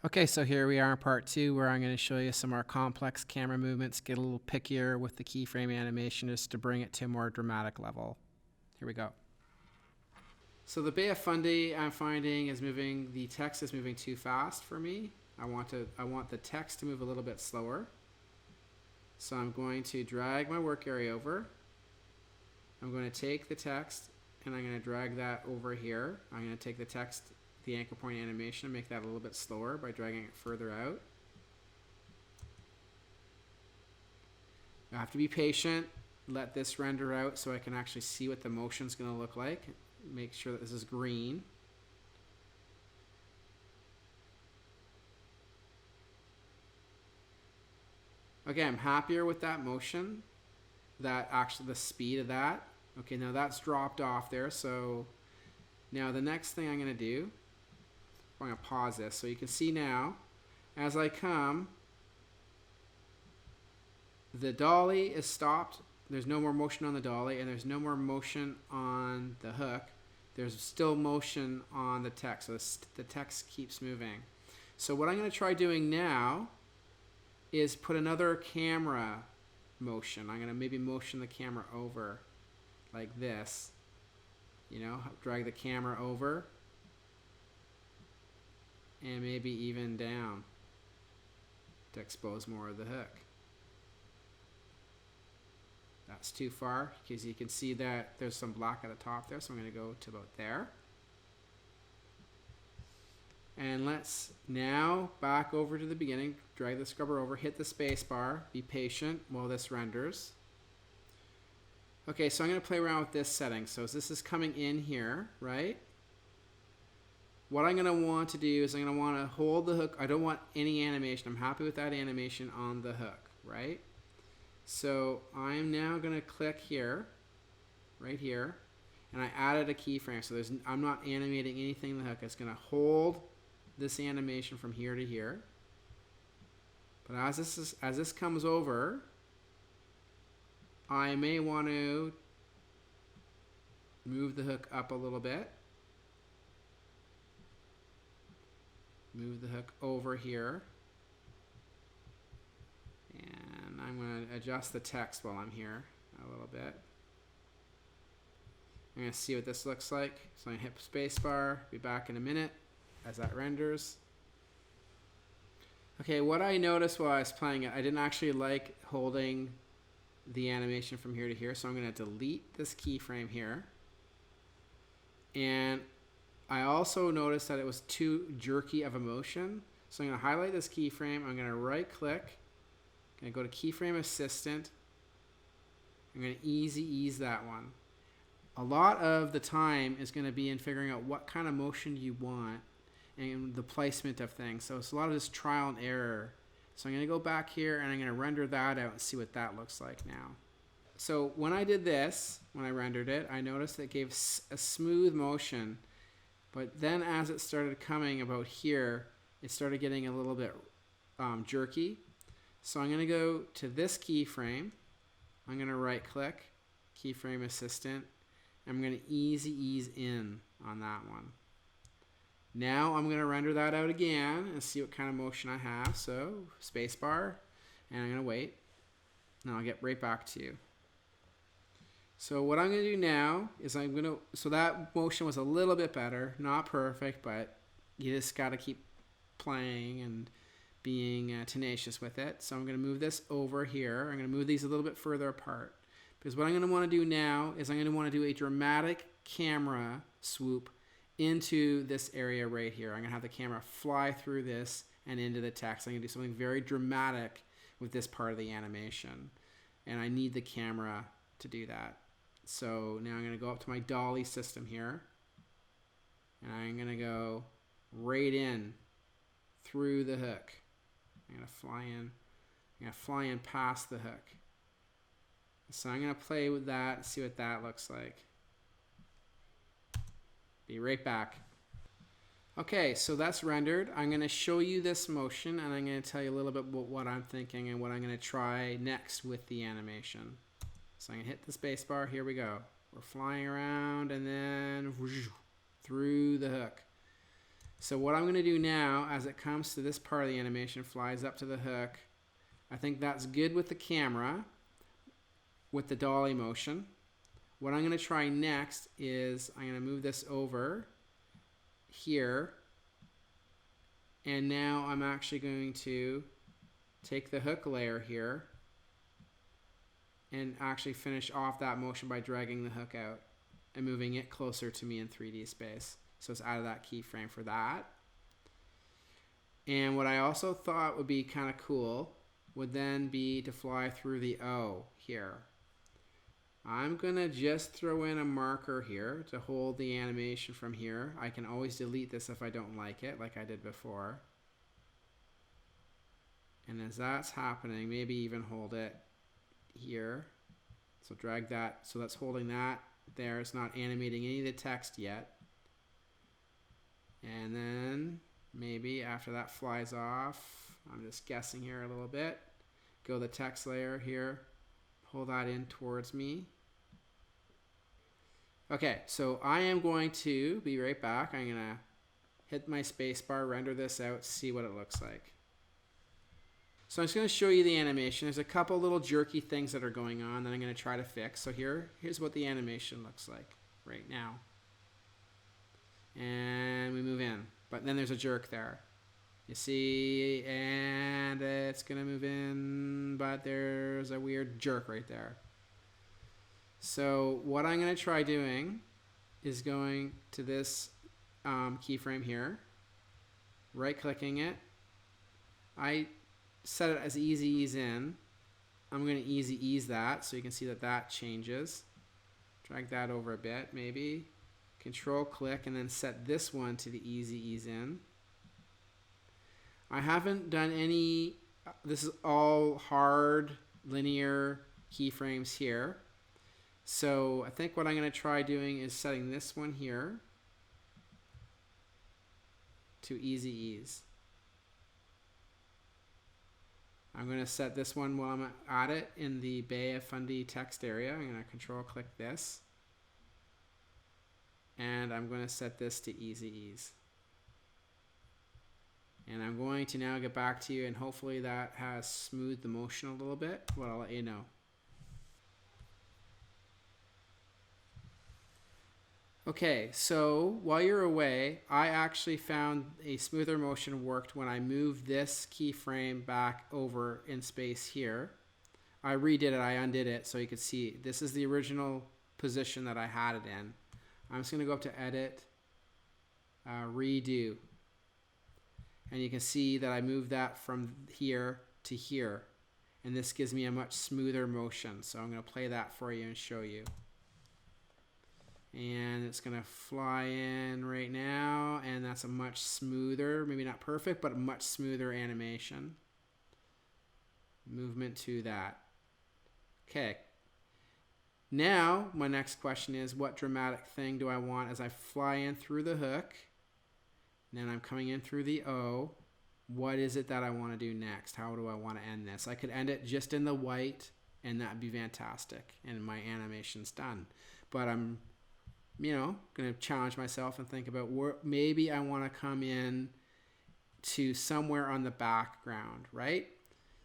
Okay, so here we are in part 2 where I'm going to show you some more complex camera movements, get a little pickier with the keyframe animation just to bring it to a more dramatic level. Here we go. So the Bay of Fundy I'm finding is moving, the text is moving too fast for me. I want the text to move a little bit slower. So I'm going to drag my work area over. I'm going to take the text and I'm going to drag that over here. I'm going to take the text, the anchor point animation, and make that a little bit slower by dragging it further out. I have to be patient, let this render out so I can actually see what the motion's going to look like. Make sure that this is green. Okay, I'm happier with that motion, that actually the speed of that. Okay, now that's dropped off there, so now the next thing I'm going to do, I'm going to pause this so you can see now, as I come, the dolly is stopped. There's no more motion on the dolly, and there's no more motion on the hook. There's still motion on the text, so the text keeps moving. So what I'm going to try doing now is put another camera motion. I'm going to maybe motion the camera over like this. You know, drag the camera over and maybe even down to expose more of the hook. That's too far because you can see that there's some black at the top there, so I'm going to go to about there. And let's now back over to the beginning, drag the scrubber over, hit the space bar, be patient while this renders. Okay, so I'm going to play around with this setting. So this is coming in here, right? What I'm going to want to do is I'm going to want to hold the hook. I don't want any animation. I'm happy with that animation on the hook, right? So I'm now going to click here, right here, and I added a keyframe. So I'm not animating anything in the hook. It's going to hold this animation from here to here. But as this comes over, I may want to move the hook up a little bit. Move the hook over here. And I'm going to adjust the text while I'm here a little bit. I'm going to see what this looks like. So I'm going to hit spacebar, be back in a minute as that renders. Okay, what I noticed while I was playing it, I didn't actually like holding the animation from here to here, so I'm going to delete this keyframe here. And I also noticed that it was too jerky of a motion, so I'm going to highlight this keyframe. I'm going to right click. I'm going to go to keyframe assistant. I'm going to ease that one. A lot of the time is going to be in figuring out what kind of motion you want and the placement of things. So it's a lot of this trial and error. So I'm going to go back here and I'm going to render that out and see what that looks like now. So when I did this, when I rendered it, I noticed it gave a smooth motion. But then as it started coming about here, it started getting a little bit jerky. So I'm going to go to this keyframe. I'm going to right click, keyframe assistant. I'm going to ease in on that one. Now I'm going to render that out again and see what kind of motion I have. So spacebar, and I'm going to wait. And I'll get right back to you. So what I'm going to do now is so that motion was a little bit better, not perfect, but you just got to keep playing and being tenacious with it. So I'm going to move this over here. I'm going to move these a little bit further apart. Because what I'm going to want to do now is I'm going to want to do a dramatic camera swoop into this area right here. I'm going to have the camera fly through this and into the text. I'm going to do something very dramatic with this part of the animation. And I need the camera to do that. So now I'm going to go up to my dolly system here. And I'm going to go right in through the hook. I'm going to fly in past the hook. So I'm going to play with that, see what that looks like. Be right back. Okay, so that's rendered. I'm going to show you this motion and I'm going to tell you a little bit about what I'm thinking and what I'm going to try next with the animation. So I'm going to hit the space bar. Here we go. We're flying around and then through the hook. So what I'm going to do now, as it comes to this part of the animation, flies up to the hook. I think that's good with the camera, with the dolly motion. What I'm going to try next is I'm going to move this over here. And now I'm actually going to take the hook layer here and actually finish off that motion by dragging the hook out and moving it closer to me in 3D space. So it's out of that keyframe for that. And what I also thought would be kind of cool would then be to fly through the O here. I'm going to just throw in a marker here to hold the animation from here. I can always delete this if I don't like it, like I did before. And as that's happening, maybe even hold it here. So drag that, so that's holding that there. It's not animating any of the text yet. And then maybe after that flies off, I'm just guessing here a little bit, go the text layer here, pull that in towards me. Okay, so I am going to be right back. I'm going to hit my space bar, render this out, see what it looks like. So I'm just going to show you the animation. There's a couple little jerky things that are going on that I'm going to try to fix. So here's what the animation looks like right now. And we move in, but then there's a jerk there. You see, and it's going to move in, but there's a weird jerk right there. So what I'm going to try doing is going to this keyframe here, right-clicking it. I set it as easy ease in. I'm going to easy ease that so you can see that that changes. Drag that over a bit, maybe. Control click and then set this one to the easy ease in. I haven't done any, this is all hard linear keyframes here. So I think what I'm going to try doing is setting this one here to easy ease. I'm going to set this one while I'm at it in the Bay of Fundy text area. I'm going to control click this. And I'm going to set this to easy ease. And I'm going to now get back to you, and hopefully that has smoothed the motion a little bit, but I'll let you know. Okay, so while you're away, I actually found a smoother motion worked when I moved this keyframe back over in space here. I redid it, I undid it so you could see this is the original position that I had it in. I'm just going to go up to Edit, Redo. And you can see that I moved that from here to here. And this gives me a much smoother motion. So I'm going to play that for you and show you. And it's going to fly in right now. And that's a much smoother, maybe not perfect, but a much smoother animation. Movement to that. Okay. Now, my next question is, what dramatic thing do I want as I fly in through the hook? And then I'm coming in through the O. What is it that I want to do next? How do I want to end this? I could end it just in the white, and that'd be fantastic. And my animation's done. But I'm, going to challenge myself and think about where maybe I want to come in to somewhere on the background, right?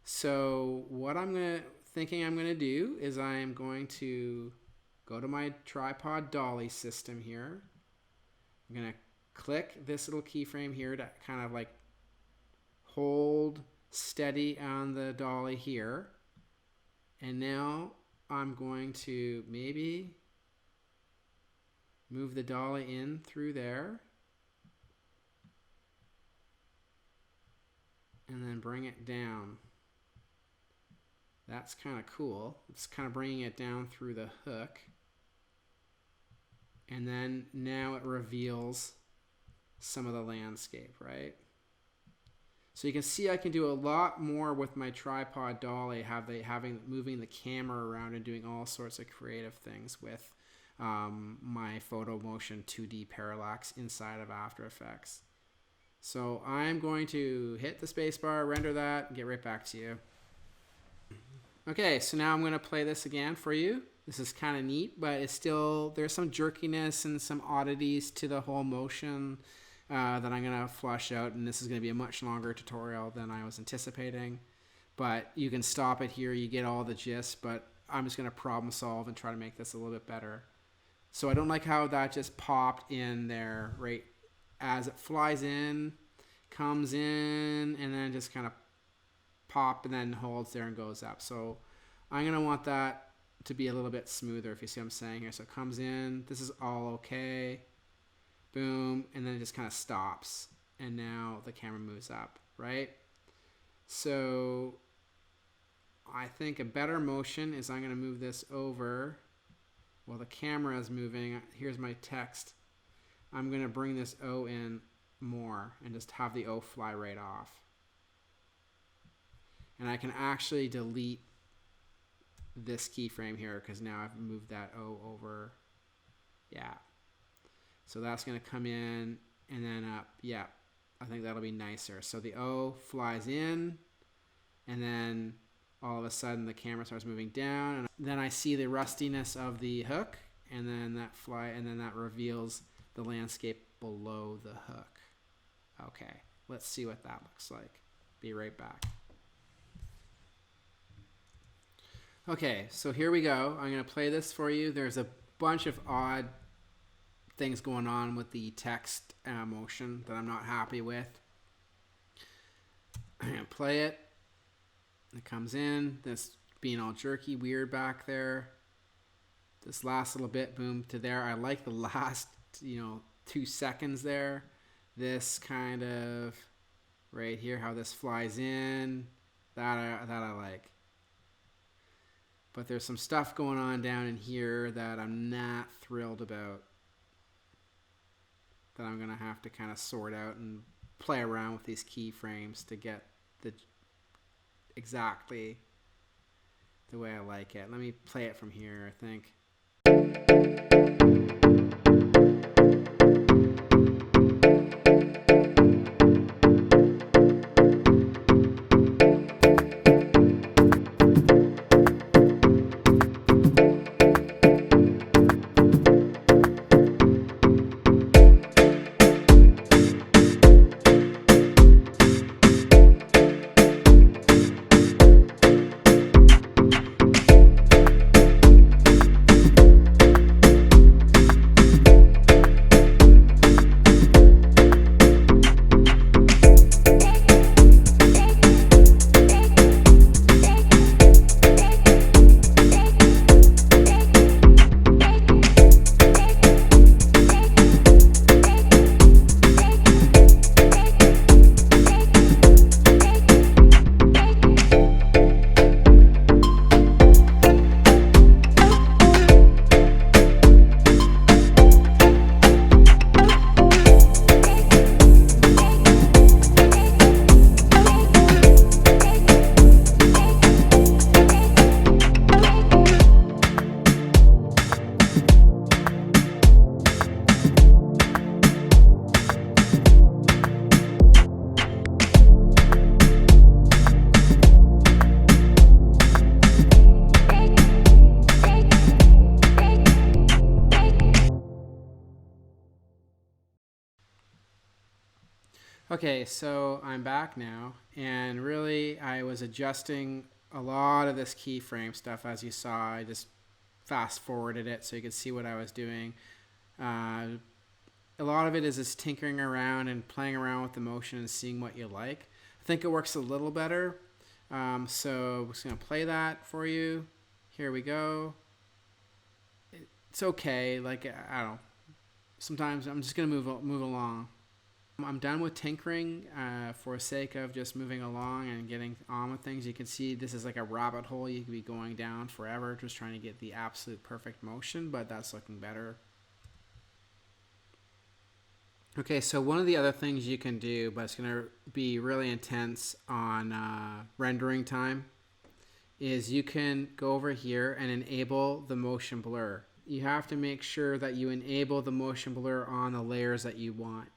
So what I'm thinking I'm going to do is I'm going to go to my tripod dolly system here. I'm going to click this little keyframe here to kind of like hold steady on the dolly here. And now I'm going to maybe move the dolly in through there. And then bring it down. That's kind of cool. It's kind of bringing it down through the hook. And then now it reveals some of the landscape, right? So you can see I can do a lot more with my tripod dolly, moving the camera around and doing all sorts of creative things with my photo motion 2D parallax inside of After Effects. So I'm going to hit the spacebar, render that, and get right back to you. Okay, so now I'm going to play this again for you. This is kind of neat, but it's still, there's some jerkiness and some oddities to the whole motion. that I'm going to flush out, and this is going to be a much longer tutorial than I was anticipating. But you can stop it here. You get all the gist, but I'm just going to problem solve and try to make this a little bit better. So I don't like how that just popped in there right as it flies in, comes in, and then just kind of pop and then holds there and goes up. So I'm going to want that to be a little bit smoother, if you see what I'm saying here. So it comes in, this is all okay, boom, and then it just kind of stops, and now the camera moves up, right? So I think a better motion is I'm going to move this over while the camera is moving. Here's my text. I'm going to bring this O in more and just have the O fly right off. And I can actually delete this keyframe here because now I've moved that O over. Yeah. So that's going to come in and then up. Yeah. I think that'll be nicer. So the O flies in, and then all of a sudden the camera starts moving down, and then I see the rustiness of the hook, and then that reveals the landscape below the hook. Okay, let's see what that looks like. Be right back. Okay, so here we go. I'm going to play this for you. There's a bunch of odd things going on with the text motion that I'm not happy with. I'm going to play it. It comes in. This being all jerky, weird back there. This last little bit, boom, to there. I like the last, 2 seconds there. This kind of right here, how this flies in. That I like. But there's some stuff going on down in here that I'm not thrilled about, that I'm going to have to kind of sort out and play around with these keyframes to get exactly the way I like it. Let me play it from here, I think. Okay, so I'm back now, and really I was adjusting a lot of this keyframe stuff. As you saw, I just fast forwarded it so you could see what I was doing. A lot of it is just tinkering around and playing around with the motion and seeing what you like. I think it works a little better. So I'm just going to play that for you. Here we go. It's okay. Like, I don't know. Sometimes I'm just going to move along. I'm done with tinkering for sake of just moving along and getting on with things. You can see this is like a rabbit hole. You could be going down forever just trying to get the absolute perfect motion, but that's looking better. Okay, so one of the other things you can do, but it's going to be really intense on rendering time, is you can go over here and enable the motion blur. You have to make sure that you enable the motion blur on the layers that you want.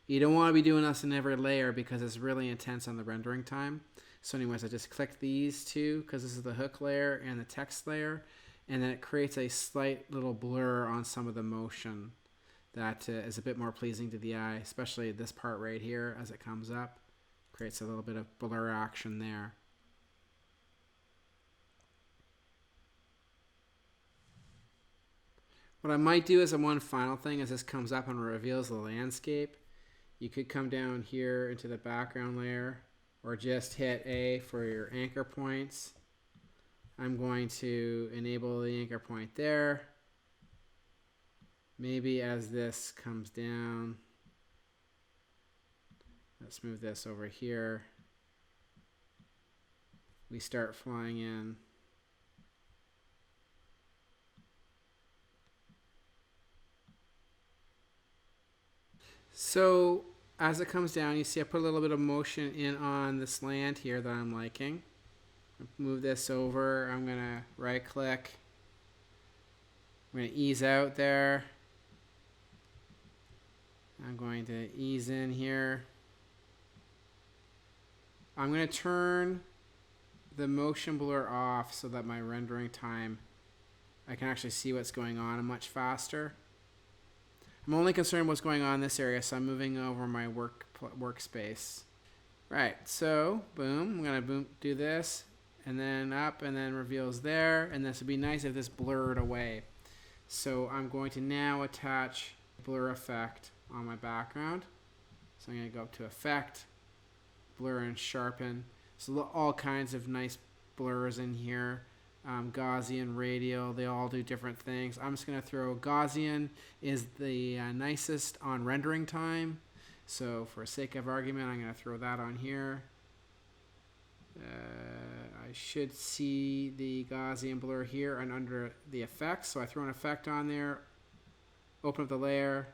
You don't want to be doing this in every layer because it's really intense on the rendering time. So anyways, I just click these two because this is the hook layer and the text layer, and then it creates a slight little blur on some of the motion that is a bit more pleasing to the eye, especially this part right here as it comes up. Creates a little bit of blur action there. What I might do as one final thing as this comes up and reveals the landscape, you could come down here into the background layer or just hit A for your anchor points. I'm going to enable the anchor point there. Maybe as this comes down, let's move this over here. We start flying in. So as it comes down, you see I put a little bit of motion in on this land here that I'm liking. Move this over. I'm going to right click. I'm going to ease out there. I'm going to ease in here. I'm going to turn the motion blur off so that my rendering time, I can actually see what's going on much faster. I'm only concerned with what's going on in this area, so I'm moving over my workspace. Right, so boom, I'm gonna do this, and then up, and then reveals there, and this would be nice if this blurred away. So I'm going to now attach blur effect on my background. So I'm gonna go up to Effect, Blur and Sharpen. So all kinds of nice blurs in here. Gaussian, radial, they all do different things. I'm just going to throw Gaussian is the nicest on rendering time. So for sake of argument, I'm going to throw that on here. I should see the Gaussian blur here and under the effects. So I throw an effect on there, open up the layer,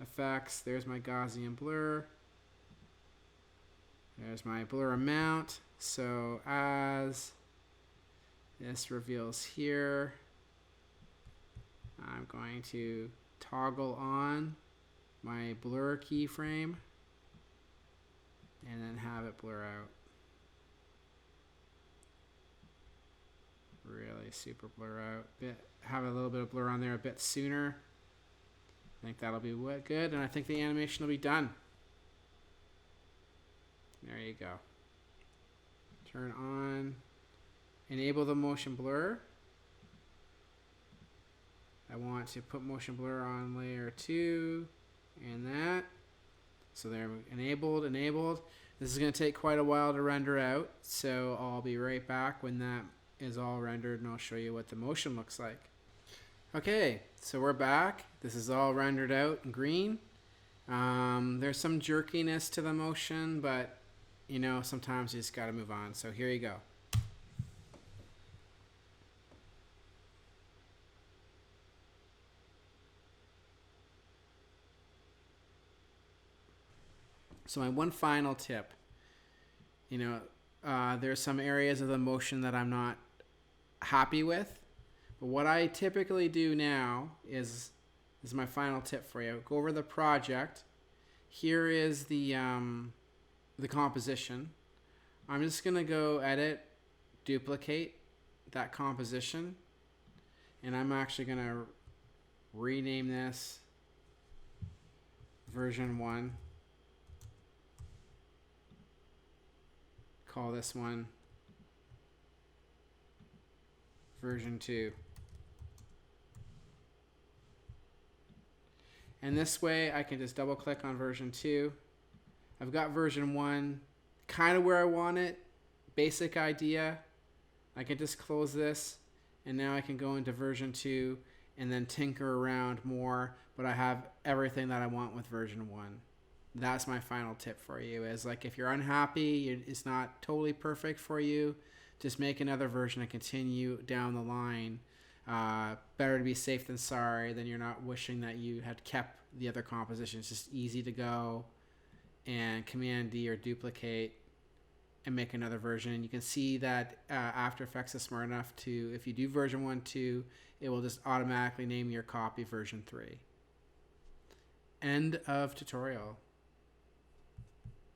effects, there's my Gaussian blur. There's my blur amount. So as this reveals here, I'm going to toggle on my blur keyframe and then have it blur out. Really super blur out. Have a little bit of blur on there a bit sooner. I think that'll be good, and I think the animation will be done. There you go. Turn on. Enable the motion blur. I want to put motion blur on layer 2 and that. So they're enabled. This is going to take quite a while to render out, so I'll be right back when that is all rendered and I'll show you what the motion looks like. Okay, so we're back. This is all rendered out in green. There's some jerkiness to the motion, but you know, sometimes you just got to move on. So here you go. So my one final tip, you know, there's some areas of the motion that I'm not happy with, but what I typically do now is my final tip for you. Go over the project. Here is the composition. I'm just gonna go edit, duplicate that composition, and I'm actually gonna rename this version 1. Call this one version 2. And this way I can just double click on version 2. I've got version 1 kind of where I want it, basic idea. I can just close this and now I can go into version 2 and then tinker around more, but I have everything that I want with version 1. That's my final tip for you, is like if you're unhappy, it's not totally perfect for you, just make another version and continue down the line. Better to be safe than sorry, than you're not wishing that you had kept the other composition. It's just easy to go and Command D or duplicate and make another version. And you can see that After Effects is smart enough to, if you do version 1, 2, it will just automatically name your copy version 3. End of tutorial.